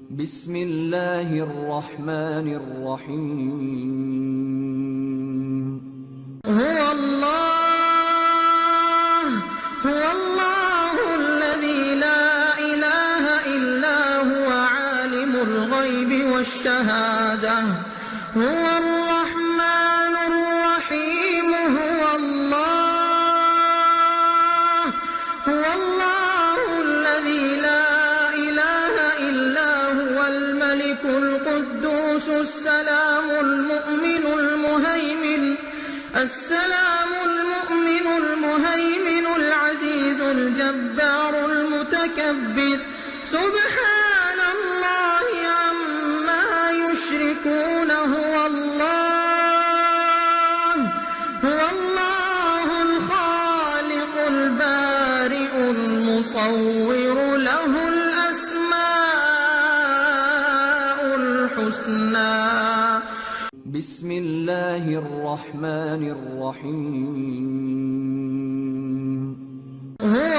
بسم الله الرحمن الرحيم. هو الله الذي لا إله إلا هو عالم الغيب والشهادة هو الرحمن الرحيم. هو الله الذي لا إله إلا هو الملك القدوس السلام المؤمن المهيمن العزيز الجبار المتكبر سبحان الله عما يشركون. هو الله الخالق البارئ المصور له الأسماء الحسنى. بسم الله الرحمن الرحيم. هو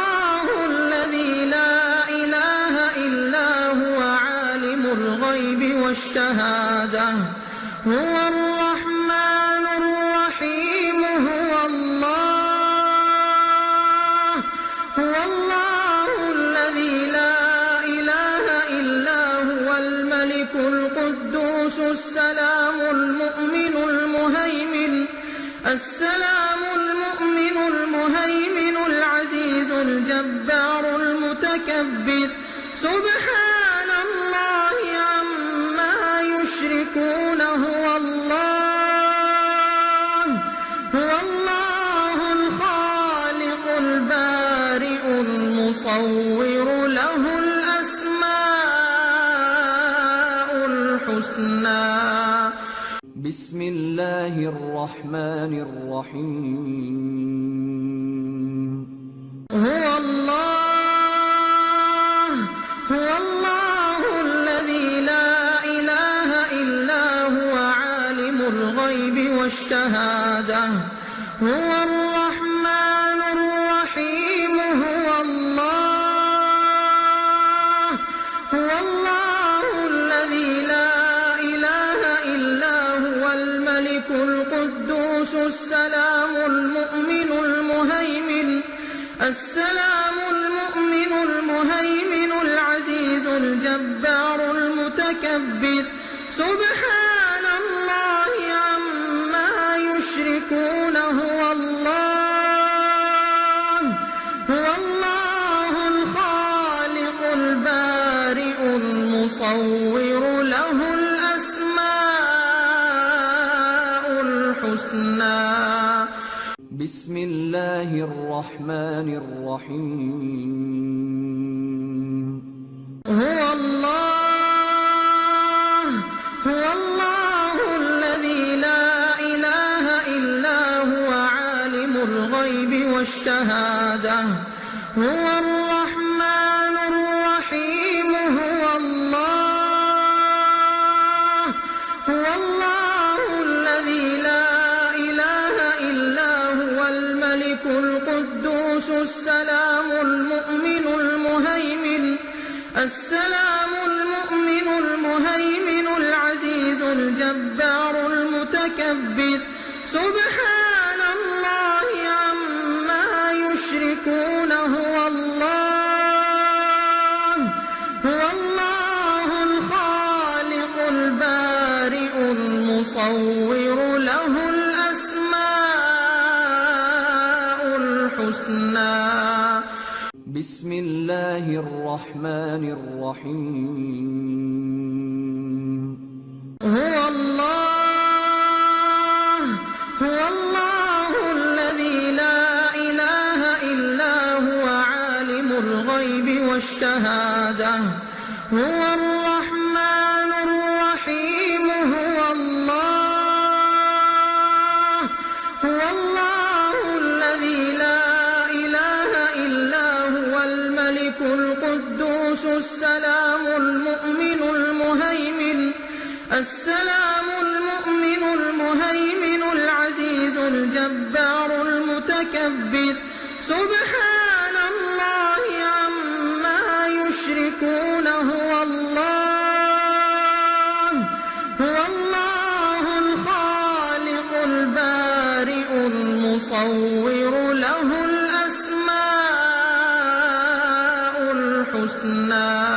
الله الذي لا إله إلا هو عالم الغيب والشهادة هو الرحمن الرحيم. هو الله الذي لا إله إلا هو الملك القدوس السلام المؤمن العزيز الجبار المتكبر سبحان الله عما يشركون. هو الله الخالق البارئ المصور له الأسماء الحسنى. بسم الله الرحمن الرحيم. هو الله الذي لا إله إلا هو عالم الغيب والشهادة هو الرحمن الرحيم. هو الله الذي لا إله إلا هو الملك القدوس السلام المؤمن العزيز الجبار المتكبر سبحان الله عما يشركون. هو الله الخالق البارئ المصور له الأسماء الحسنى. بسم الله الرحمن الرحيم. هو الله الذي لا إله إلا هو عالم الغيب والشهادة هو الرحمن الرحيم. هو الله الذي لا إله إلا هو الملك القدوس السلام المؤمن العزيز الجبار المتكبر سبحان الله عما يشركون. هو الله الخالق البارئ المصور له الأسماء الحسنى. بسم الله الرحمن الرحيم. هو الله الذي لا إله إلا هو عالم الغيب والشهادة هو الرحمن الرحيم. هو الله الذي لا إله إلا هو الملك القدوس السلام المؤمن العزيز الجبار المتكبر سبحان السلام المؤمن المهيمن العزيز الجبار المتكبر سبحان الله يُصَوِّرُ لَهُ الْأَسْمَاءُ الْحُسْنَىٰ